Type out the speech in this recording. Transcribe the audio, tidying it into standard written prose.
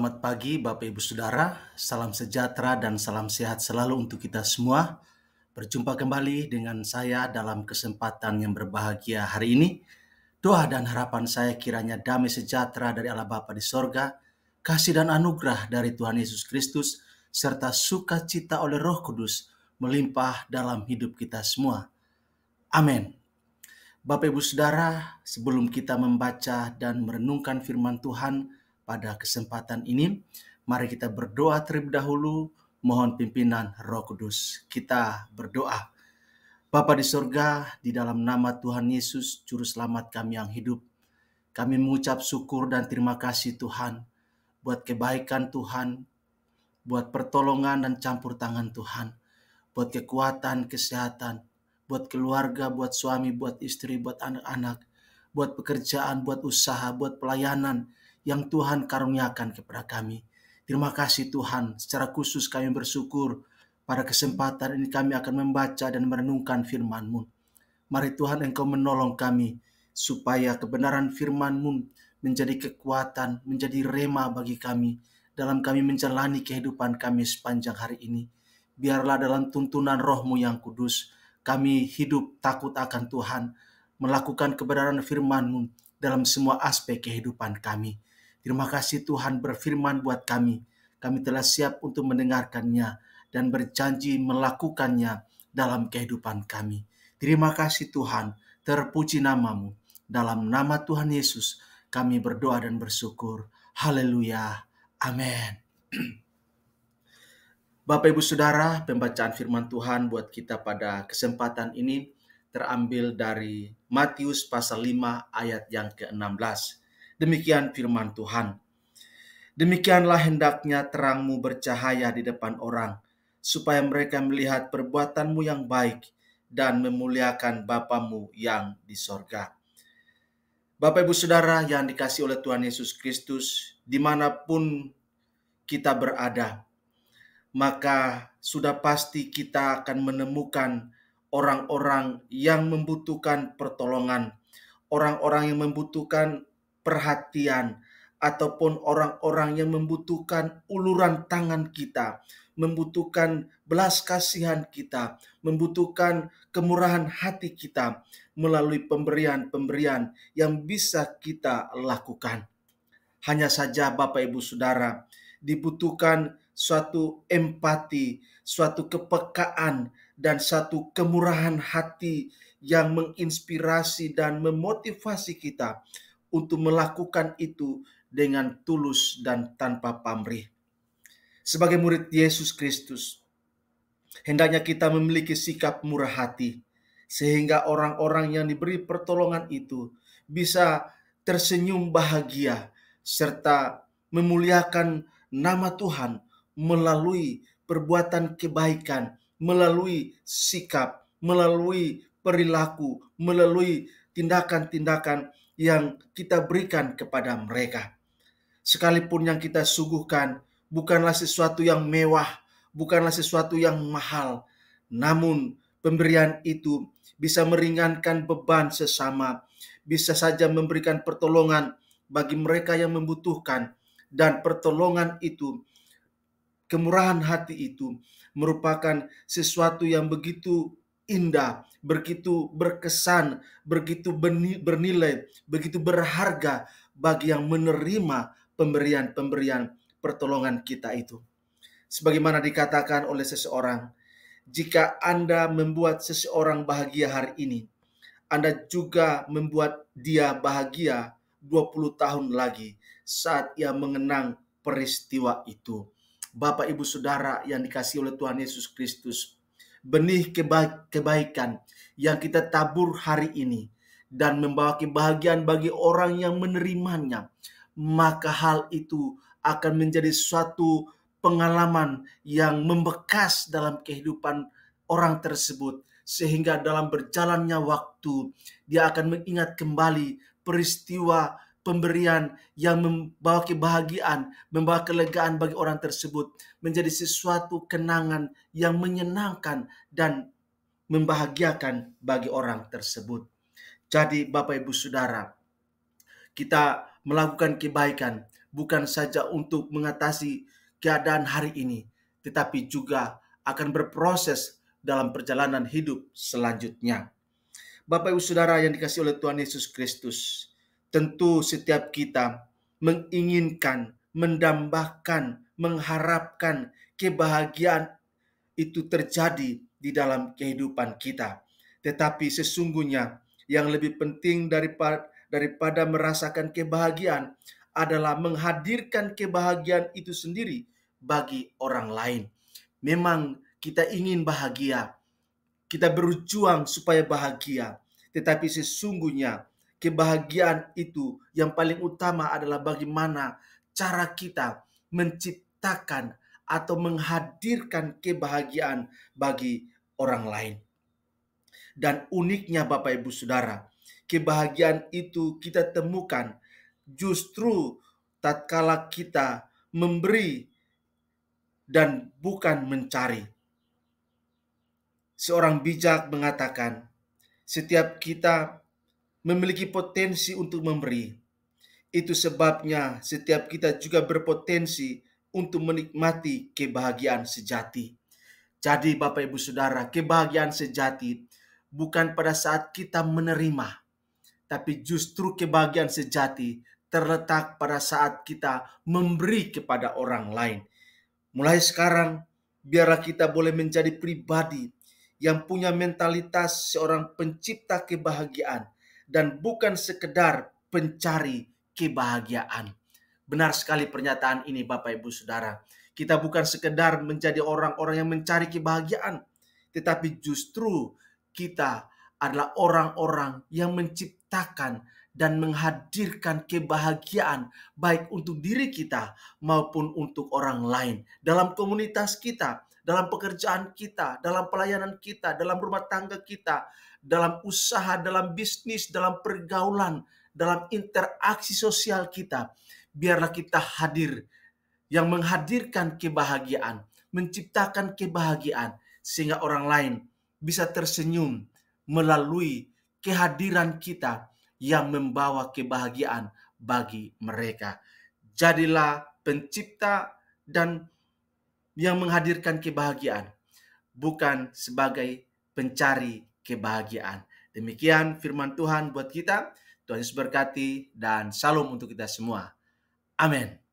Selamat pagi Bapak Ibu Saudara, salam sejahtera dan salam sehat selalu untuk kita semua. Berjumpa kembali dengan saya dalam kesempatan yang berbahagia hari ini. Doa dan harapan saya kiranya damai sejahtera dari Allah Bapa di sorga, kasih dan anugerah dari Tuhan Yesus Kristus, serta sukacita oleh Roh Kudus melimpah dalam hidup kita semua. Amin. Bapak Ibu Saudara, sebelum kita membaca dan merenungkan firman Tuhan pada kesempatan ini, mari kita berdoa terlebih dahulu, mohon pimpinan Roh Kudus. Kita berdoa. Bapa di sorga, di dalam nama Tuhan Yesus, Juru Selamat kami yang hidup, kami mengucap syukur dan terima kasih Tuhan, buat kebaikan Tuhan, buat pertolongan dan campur tangan Tuhan, buat kekuatan, kesehatan, buat keluarga, buat suami, buat istri, buat anak-anak, buat pekerjaan, buat usaha, buat pelayanan yang Tuhan karuniakan kepada kami. Terima kasih Tuhan, secara khusus kami bersyukur pada kesempatan ini kami akan membaca dan merenungkan firman-Mu. Mari Tuhan Engkau menolong kami, supaya kebenaran firman-Mu menjadi kekuatan, menjadi rema bagi kami, dalam kami menjalani kehidupan kami sepanjang hari ini. Biarlah dalam tuntunan Roh-Mu yang kudus, kami hidup takut akan Tuhan, melakukan kebenaran firman-Mu dalam semua aspek kehidupan kami. Terima kasih Tuhan berfirman buat kami. Kami telah siap untuk mendengarkannya dan berjanji melakukannya dalam kehidupan kami. Terima kasih Tuhan, terpuji nama-Mu. Dalam nama Tuhan Yesus kami berdoa dan bersyukur. Haleluya. Amin. Bapak Ibu Saudara, pembacaan firman Tuhan buat kita pada kesempatan ini terambil dari Matius pasal 5 ayat yang ke-16. Demikian firman Tuhan. Demikianlah hendaknya terangmu bercahaya di depan orang, supaya mereka melihat perbuatanmu yang baik dan memuliakan Bapamu yang di sorga. Bapak Ibu Saudara yang dikasihi oleh Tuhan Yesus Kristus, dimanapun kita berada, maka sudah pasti kita akan menemukan orang-orang yang membutuhkan pertolongan, orang-orang yang membutuhkan perhatian, ataupun orang-orang yang membutuhkan uluran tangan kita, membutuhkan belas kasihan kita, membutuhkan kemurahan hati kita melalui pemberian-pemberian yang bisa kita lakukan. Hanya saja Bapak Ibu Saudara, dibutuhkan suatu empati, suatu kepekaan, dan satu kemurahan hati yang menginspirasi dan memotivasi kita untuk melakukan itu dengan tulus dan tanpa pamrih. Sebagai murid Yesus Kristus, hendaknya kita memiliki sikap murah hati, sehingga orang-orang yang diberi pertolongan itu bisa tersenyum bahagia, serta memuliakan nama Tuhan melalui perbuatan kebaikan, melalui sikap, melalui perilaku, melalui tindakan-tindakan yang kita berikan kepada mereka. Sekalipun yang kita suguhkan bukanlah sesuatu yang mewah, bukanlah sesuatu yang mahal, namun pemberian itu bisa meringankan beban sesama, bisa saja memberikan pertolongan bagi mereka yang membutuhkan, dan pertolongan itu, kemurahan hati itu merupakan sesuatu yang begitu indah, begitu berkesan, begitu bernilai, begitu berharga bagi yang menerima pemberian-pemberian pertolongan kita itu. Sebagaimana dikatakan oleh seseorang, jika Anda membuat seseorang bahagia hari ini, Anda juga membuat dia bahagia 20 tahun lagi saat ia mengenang peristiwa itu. Bapak Ibu Saudara yang dikasihi oleh Tuhan Yesus Kristus, benih kebaikan yang kita tabur hari ini dan membawa kebahagiaan bagi orang yang menerimanya, maka hal itu akan menjadi suatu pengalaman yang membekas dalam kehidupan orang tersebut, sehingga dalam berjalannya waktu dia akan mengingat kembali peristiwa pemberian yang membawa kebahagiaan, membawa kelegaan bagi orang tersebut, menjadi sesuatu kenangan yang menyenangkan dan membahagiakan bagi orang tersebut. Jadi Bapak Ibu Saudara, kita melakukan kebaikan bukan saja untuk mengatasi keadaan hari ini, tetapi juga akan berproses dalam perjalanan hidup selanjutnya. Bapak Ibu Saudara yang dikasihi oleh Tuhan Yesus Kristus, tentu setiap kita menginginkan, mendambakan, mengharapkan kebahagiaan itu terjadi di dalam kehidupan kita. Tetapi sesungguhnya yang lebih penting daripada merasakan kebahagiaan adalah menghadirkan kebahagiaan itu sendiri bagi orang lain. Memang kita ingin bahagia, kita berjuang supaya bahagia, tetapi sesungguhnya kebahagiaan itu yang paling utama adalah bagaimana cara kita menciptakan atau menghadirkan kebahagiaan bagi orang lain. Dan uniknya Bapak Ibu Saudara, kebahagiaan itu kita temukan justru tatkala kita memberi dan bukan mencari. Seorang bijak mengatakan, setiap kita memiliki potensi untuk memberi. Itu sebabnya setiap kita juga berpotensi untuk menikmati kebahagiaan sejati. Jadi Bapak Ibu Saudara, kebahagiaan sejati bukan pada saat kita menerima, tapi justru kebahagiaan sejati terletak pada saat kita memberi kepada orang lain. Mulai sekarang, biarlah kita boleh menjadi pribadi yang punya mentalitas seorang pencipta kebahagiaan dan bukan sekedar pencari kebahagiaan. Benar sekali pernyataan ini Bapak Ibu Saudara. Kita bukan sekedar menjadi orang-orang yang mencari kebahagiaan, tetapi justru kita adalah orang-orang yang menciptakan dan menghadirkan kebahagiaan baik untuk diri kita maupun untuk orang lain. Dalam komunitas kita, dalam pekerjaan kita, dalam pelayanan kita, dalam rumah tangga kita, dalam usaha, dalam bisnis, dalam pergaulan, dalam interaksi sosial kita. Biarlah kita hadir yang menghadirkan kebahagiaan, menciptakan kebahagiaan, sehingga orang lain bisa tersenyum melalui kehadiran kita yang membawa kebahagiaan bagi mereka. Jadilah pencipta dan yang menghadirkan kebahagiaan, bukan sebagai pencari kebahagiaan. Demikian firman Tuhan buat kita. Tuhan Yesus berkati dan salam untuk kita semua. Amin.